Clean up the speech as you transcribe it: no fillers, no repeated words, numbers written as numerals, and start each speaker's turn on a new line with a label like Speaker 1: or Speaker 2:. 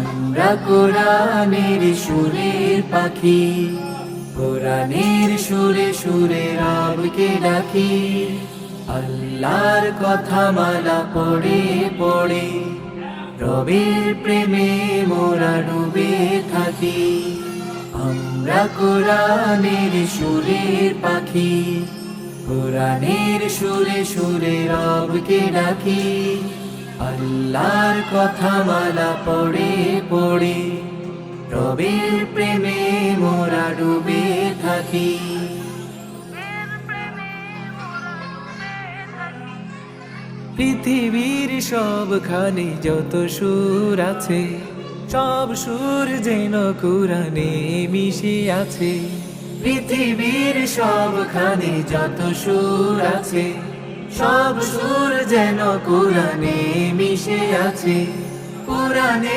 Speaker 1: আমরা কোরআনের সুরের পাখি, কোরআনের সুরে সুরে রবকে ডাকি। আল্লাহর কথা মালা পড়ে পড়ে রবের প্রেমে মোরা ডুবে থাকি। আমরা কোরআনের সুরের পাখি, কোরআনের সুরে সুরে রবকে ডাকি। আল্লাহর কথা মালা পড়ে পড়ে রবের প্রেমে মোরা ডুবে থাকি। পৃথিবীর সবখানে যত সুর আছে, সব সুর যেন কোরআনে মিশে আছে। পৃথিবীর সবখানে যত সুর আছে, সব সুর যেন কোরআনে মিশে আছে। কোরআনে